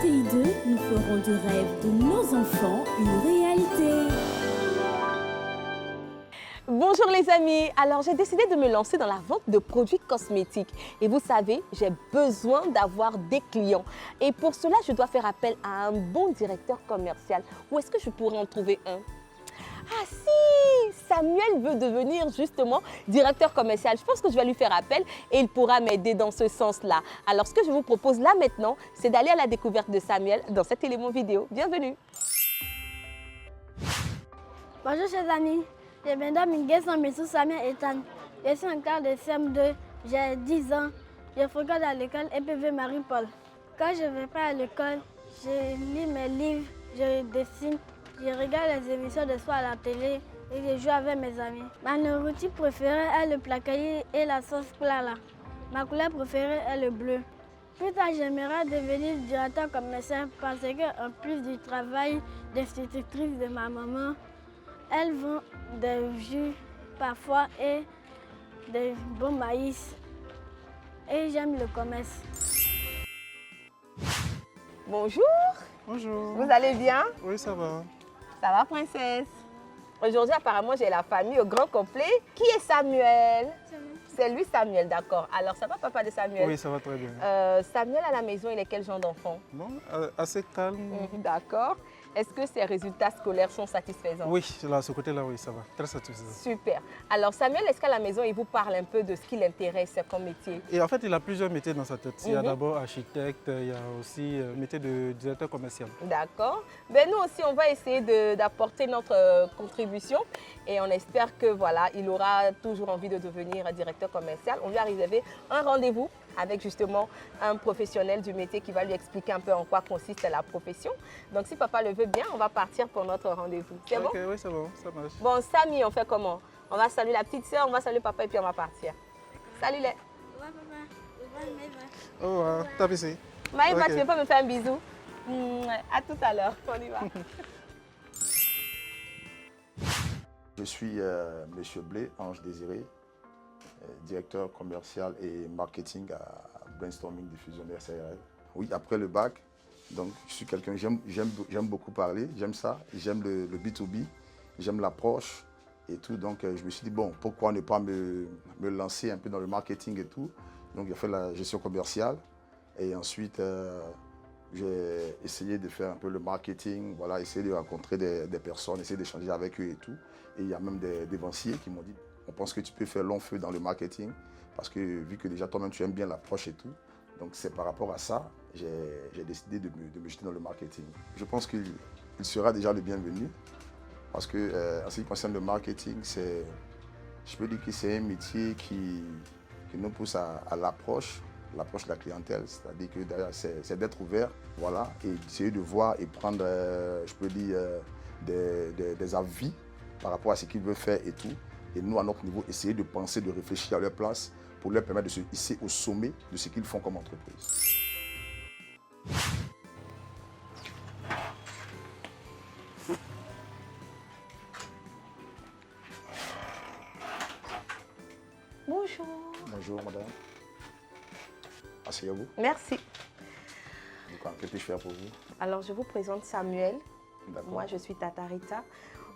RTI2, nous ferons du rêve de nos enfants une réalité. Bonjour les amis, alors j'ai décidé de me lancer dans la vente de produits cosmétiques et vous savez, j'ai besoin d'avoir des clients et pour cela je dois faire appel à un bon directeur commercial. Où est-ce que je pourrais en trouver un? Ah si, Samuel veut devenir justement directeur commercial. Je pense que je vais lui faire appel et il pourra m'aider dans ce sens-là. Alors ce que je vous propose là maintenant, c'est d'aller à la découverte de Samuel dans cet élément vidéo. Bienvenue. Bonjour chers amis, je m'appelle Mingues Messou Samuel Ethan. Je suis en classe de CM2, j'ai 10 ans, je fréquente à l'école EPV Marie-Paul. Quand je ne vais pas à l'école, je lis mes livres, je dessine, je regarde les émissions de soir à la télé et je joue avec mes amis. Ma nourriture préférée est le plat caillé et la sauce clara. Ma couleur préférée est le bleu. Plus tard, j'aimerais devenir directeur commercial parce qu'en plus du travail d'institutrice de ma maman, elles vendent des jus parfois et des bons maïs. Et j'aime le commerce. Bonjour. Bonjour. Vous allez bien? Oui, ça va. Ça va, princesse? Aujourd'hui, apparemment, j'ai la famille au grand complet. Qui est Samuel? C'est lui, Samuel, d'accord. Alors, ça va, papa de Samuel? Oui, ça va très bien. Samuel, à la maison, il est quel genre d'enfant? Bon, assez calme. D'accord. Est-ce que ses résultats scolaires sont satisfaisants? Oui, là, ce côté-là, oui, ça va. Très satisfaisant. Super. Alors, Samuel, est-ce qu'à la maison, il vous parle un peu de ce qui l'intéresse comme métier? Et en fait, il a plusieurs métiers dans sa tête. Il y a d'abord architecte, il y a aussi métier de directeur commercial. D'accord. Ben, nous aussi, on va essayer d'apporter notre contribution et on espère que voilà, il aura toujours envie de devenir directeur commercial. On lui a réservé un rendez-vous avec justement un professionnel du métier qui va lui expliquer un peu en quoi consiste la profession. Donc si papa le veut bien, on va partir pour notre rendez-vous. C'est bon? Ok, oui, c'est bon, ça marche. Bon, Samy, on fait comment? On va saluer la petite sœur, on va saluer papa et puis on va partir. Salut les. Au revoir, tape ici. Maïva, Ok. tu veux pas me faire un bisou? À tout à l'heure, on y va. Je suis Monsieur Blé, Ange Désiré, directeur commercial et marketing à Brainstorming Diffusionnaire CRL. Oui, après le bac, donc je suis quelqu'un, j'aime beaucoup parler, j'aime ça, j'aime le B2B, j'aime l'approche et tout. Donc je me suis dit, bon, pourquoi ne pas me lancer un peu dans le marketing et tout. Donc j'ai fait la gestion commerciale et ensuite j'ai essayé de faire un peu le marketing, voilà, essayer de rencontrer des personnes, essayer d'échanger avec eux et tout. Et il y a même des dévanciers qui m'ont dit, on pense que tu peux faire long feu dans le marketing parce que vu que déjà toi-même tu aimes bien l'approche et tout. Donc c'est par rapport à ça, j'ai décidé de me jeter dans le marketing. Je pense qu'il sera déjà le bienvenu parce que en ce qui concerne le marketing, je peux dire que c'est un métier qui nous pousse à l'approche de la clientèle, c'est-à-dire que derrière c'est d'être ouvert, voilà, et d'essayer de voir et prendre, je peux dire, des avis par rapport à ce qu'ils veulent faire et tout. Et nous, à notre niveau, essayer de penser, de réfléchir à leur place pour leur permettre de se hisser au sommet de ce qu'ils font comme entreprise. Bonjour. Bonjour, madame. Asseyez-vous. Merci. Que puis-je faire pour vous? Alors, je vous présente Samuel. D'accord. Moi, je suis Tata Rita.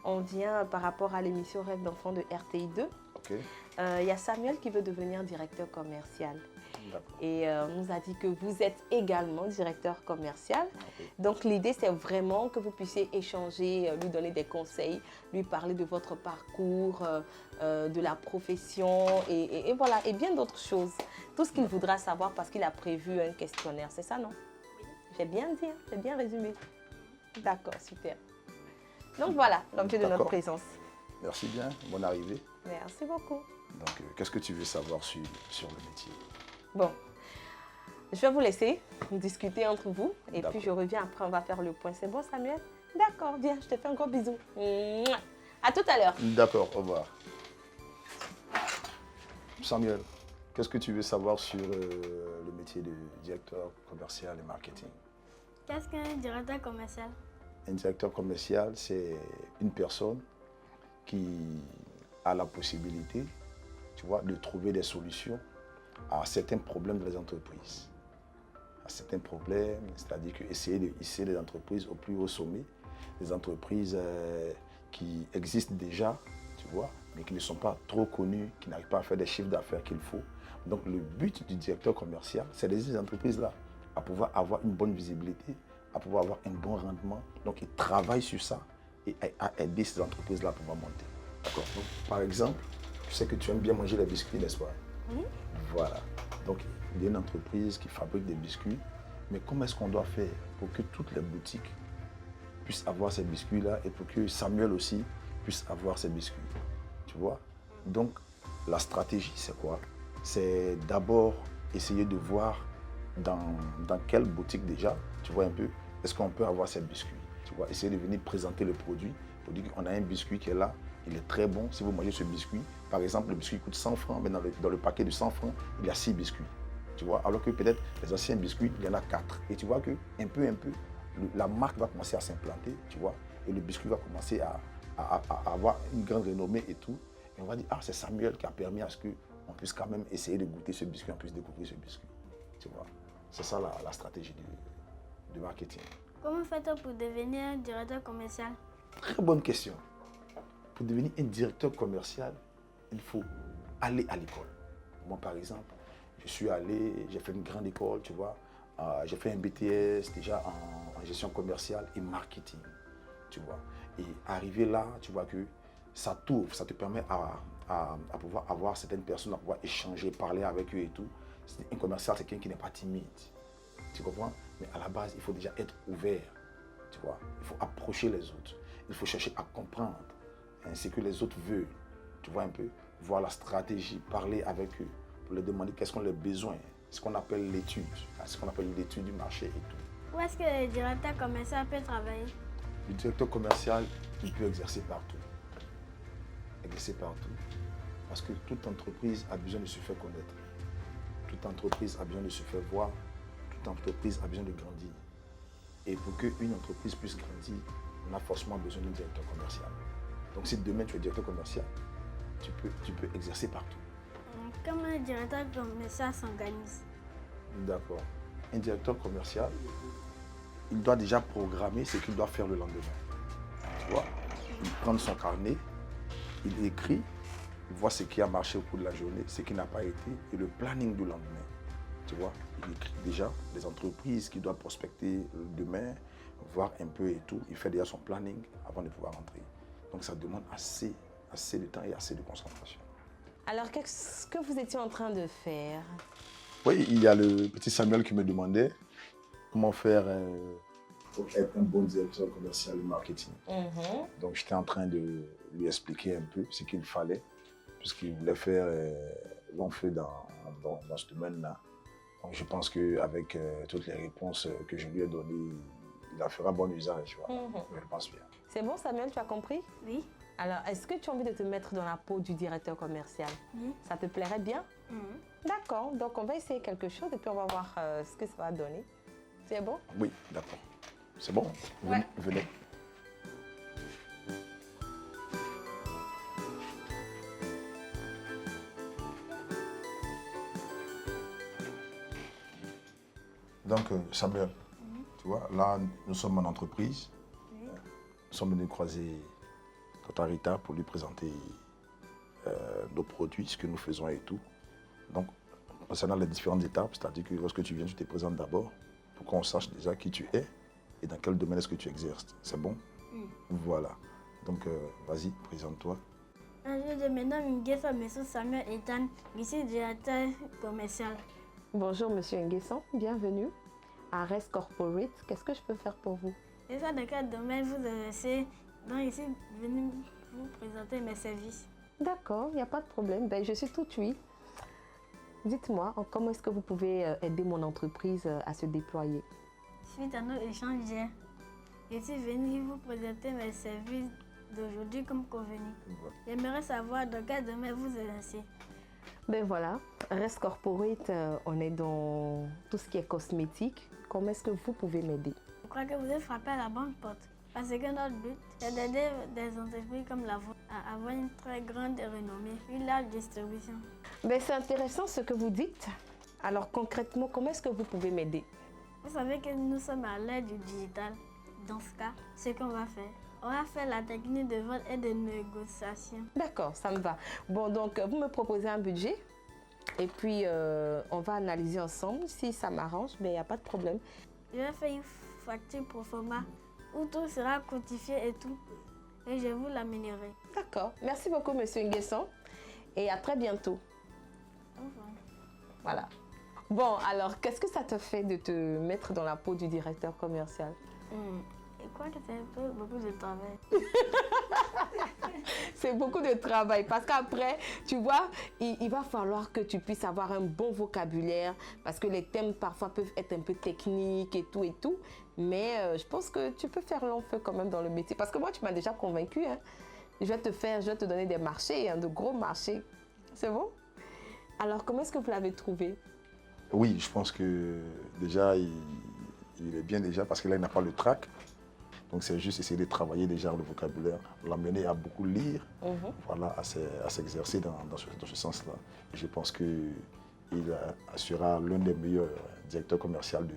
On vient par rapport à l'émission Rêve d'enfant de RTI2. Ok. Il y a Samuel qui veut devenir directeur commercial. D'accord. Et on nous a dit que vous êtes également directeur commercial. Ok. Donc, l'idée, c'est vraiment que vous puissiez échanger, lui donner des conseils, lui parler de votre parcours, de la profession et voilà, et bien d'autres choses. Tout ce qu'il voudra savoir parce qu'il a prévu un questionnaire. C'est ça, non? Oui. J'ai bien dit, hein? J'ai bien résumé. D'accord, super. Donc voilà l'objet de notre D'accord. présence. Merci bien, bonne arrivée. Merci beaucoup. Donc, qu'est-ce que tu veux savoir sur le métier? Bon, je vais vous laisser discuter entre vous et D'accord. puis je reviens après, on va faire le point. C'est bon, Samuel? D'accord, viens, je te fais un gros bisou. Mouah. À tout à l'heure. D'accord, au revoir. Samuel, qu'est-ce que tu veux savoir sur le métier de directeur commercial et marketing? Qu'est-ce qu'un directeur commercial? Un directeur commercial, c'est une personne qui a la possibilité, tu vois, de trouver des solutions à certains problèmes des entreprises. certains problèmes, c'est-à-dire que essayer des entreprises au plus haut sommet, des entreprises qui existent déjà, tu vois, mais qui ne sont pas trop connues, qui n'arrivent pas à faire des chiffres d'affaires qu'il faut. Donc le but du directeur commercial, c'est d'aider ces entreprises-là à pouvoir avoir une bonne visibilité, à pouvoir avoir un bon rendement. Donc il travaille sur ça et à aider ces entreprises-là à pouvoir monter. D'accord. Donc, par exemple, je sais que tu aimes bien manger les biscuits, n'est-ce pas? Oui. Voilà. Donc il y a une entreprise qui fabrique des biscuits, mais comment est-ce qu'on doit faire pour que toutes les boutiques puissent avoir ces biscuits-là et pour que Samuel aussi puisse avoir ces biscuits? Tu vois? Donc la stratégie, c'est quoi? C'est d'abord essayer de voir dans quelle boutique déjà, tu vois un peu, est-ce qu'on peut avoir ces biscuits? Tu vois, essayer de venir présenter le produit pour dire qu'on a un biscuit qui est là, il est très bon. Si vous mangez ce biscuit, par exemple, le biscuit coûte 100 francs, mais dans le paquet de 100 francs, il y a 6 biscuits. Tu vois, alors que peut-être les anciens biscuits, il y en a 4. Et tu vois que un peu, la marque va commencer à s'implanter, tu vois, et le biscuit va commencer à avoir une grande renommée et tout. Et on va dire, ah, c'est Samuel qui a permis à ce qu'on puisse quand même essayer de goûter ce biscuit, on puisse découvrir ce biscuit. Tu vois, c'est ça la stratégie du marketing. Comment faites-vous pour devenir un directeur commercial? Très bonne question. Pour devenir un directeur commercial, il faut aller à l'école. Moi, par exemple, je suis allé, j'ai fait une grande école, tu vois. J'ai fait un BTS déjà en gestion commerciale et marketing, tu vois. Et arriver là, tu vois que ça t'ouvre, ça te permet à pouvoir avoir certaines personnes, à pouvoir échanger, parler avec eux et tout. Un commercial, c'est quelqu'un qui n'est pas timide, tu comprends? Mais à la base, il faut déjà être ouvert, tu vois. Il faut approcher les autres, il faut chercher à comprendre ce que les autres veulent, tu vois un peu, voir la stratégie, parler avec eux, pour leur demander quels sont leurs besoins, ce qu'on appelle l'étude, ce qu'on appelle l'étude du marché et tout. Où est-ce que le directeur commercial peut travailler? Le directeur commercial, il peut exercer partout. Exercer partout. Parce que toute entreprise a besoin de se faire connaître. Toute entreprise a besoin de se faire voir. Toute entreprise a besoin de grandir. Et pour qu'une entreprise puisse grandir, on a forcément besoin d'un directeur commercial. Donc si demain tu es directeur commercial, tu peux exercer partout. Comment un directeur commercial s'organise? D'accord. Un directeur commercial, il doit déjà programmer ce qu'il doit faire le lendemain. Tu vois, il prend son carnet, il écrit, il voit ce qui a marché au cours de la journée, ce qui n'a pas été, et le planning du lendemain. Tu vois, il écrit déjà les entreprises qu'il doit prospecter demain, voir un peu et tout. Il fait déjà son planning avant de pouvoir rentrer. Donc ça demande assez de temps et assez de concentration. Alors, qu'est-ce que vous étiez en train de faire? Oui, il y a le petit Samuel qui me demandait comment faire pour être un bon directeur commercial et marketing. Donc j'étais en train de lui expliquer un peu ce qu'il fallait, puisqu'il voulait faire long feu dans ce domaine-là. Donc je pense qu'avec toutes les réponses que je lui ai données, il en fera bon usage. Tu vois. Je pense bien. C'est bon, Samuel, tu as compris? Oui. Alors, est-ce que tu as envie de te mettre dans la peau du directeur commercial? Oui. Ça te plairait bien? D'accord, donc on va essayer quelque chose et puis on va voir ce que ça va donner. C'est bon? Oui, d'accord. C'est bon? Ouais. Venez. Donc, Samuel, tu vois, là, nous sommes en entreprise. Nous sommes venus croiser Tata Rita pour lui présenter nos produits, ce que nous faisons et tout. Donc, concernant les différentes étapes, c'est-à-dire que lorsque tu viens, tu te présentes d'abord pour qu'on sache déjà qui tu es et dans quel domaine est-ce que tu exerces. C'est bon? Voilà. Donc, vas-y, présente-toi. Je me nomme Nguesson Messou Samuel Ethan, je suis directeur commercial. Bonjour, Monsieur Nguesson, bienvenue à Rest Corporate. Qu'est-ce que je peux faire pour vous? Et ça, dans quel domaine vous exercez? Donc, je suis venu vous présenter mes services. D'accord, il n'y a pas de problème. Ben, je suis tout oui. Dites-moi, comment est-ce que vous pouvez aider mon entreprise à se déployer? Suite à nos échanges hier, je suis venu vous présenter mes services d'aujourd'hui comme convenu. J'aimerais savoir dans quel domaine vous exercez. Ben voilà, Rest Corporate, on est dans tout ce qui est cosmétique. Comment est-ce que vous pouvez m'aider? Je crois que vous avez frappé à la bonne porte. Parce que notre but, c'est d'aider des entreprises comme la vôtre à avoir une très grande renommée, une large distribution. Ben, c'est intéressant ce que vous dites. Alors concrètement, comment est-ce que vous pouvez m'aider? Vous savez que nous sommes à l'ère du digital. Dans ce cas, ce qu'on va faire, on va faire la technique de vente et de négociation. D'accord, ça me va. Bon, donc, vous me proposez un budget et puis on va analyser ensemble. Si ça m'arrange, mais il n'y a pas de problème. Je vais faire une facture pro forma où tout sera quantifié et tout. Et je vous l'amènerai. D'accord. Merci beaucoup, Monsieur Nguesson. Et à très bientôt. Au revoir. Voilà. Bon, alors, qu'est-ce que ça te fait de te mettre dans la peau du directeur commercial? Et quoi que c'est un peu beaucoup de travail. C'est beaucoup de travail parce qu'après, tu vois, il va falloir que tu puisses avoir un bon vocabulaire parce que les thèmes parfois peuvent être un peu techniques et tout. Mais je pense que tu peux faire long feu quand même dans le métier parce que moi, tu m'as déjà convaincu. Hein. Je vais te donner des marchés, hein, de gros marchés. C'est bon? Alors, comment est-ce que vous l'avez trouvé? Oui, je pense que déjà, il est bien déjà parce que là, il n'a pas le trac. Donc, c'est juste essayer de travailler déjà le vocabulaire, l'amener à beaucoup lire, voilà, à s'exercer dans ce sens-là. Je pense qu'il sera l'un des meilleurs directeurs commerciaux de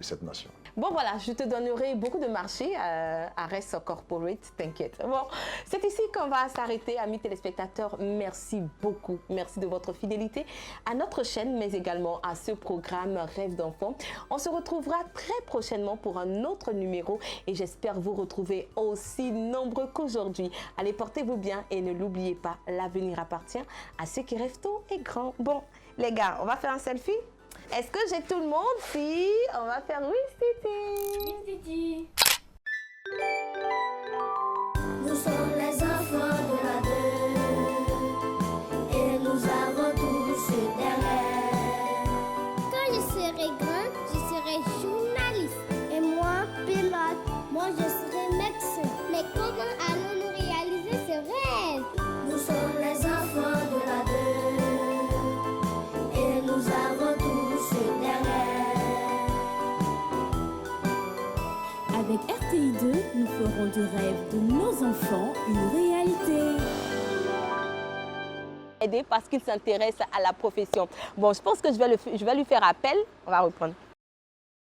cette nation. Bon voilà, je te donnerai beaucoup de marchés à Rest Corporate, t'inquiète. Bon, c'est ici qu'on va s'arrêter, amis téléspectateurs. Merci beaucoup, merci de votre fidélité à notre chaîne, mais également à ce programme Rêve d'enfant. On se retrouvera très prochainement pour un autre numéro et j'espère vous retrouver aussi nombreux qu'aujourd'hui. Allez, portez-vous bien et ne l'oubliez pas, l'avenir appartient à ceux qui rêvent tôt et grand. Bon, les gars, on va faire un selfie? Est-ce que j'ai tout le monde? Si, on va faire oui, Titi. Oui, Titi. Nous sommes les enfants de la 2 et nous avons tous derrière. Quand je serai grand, je serai journaliste. Et moi, pilote. Moi, je serai médecin. Mais comment allons-nous réaliser ce rêve? Nous sommes les enfants de la 2 et nous avons tous derrière. Avec RTI2, nous ferons du rêve de nos enfants une réalité. Aider parce qu'il s'intéresse à la profession. Bon, je pense que je vais lui faire appel. On va reprendre.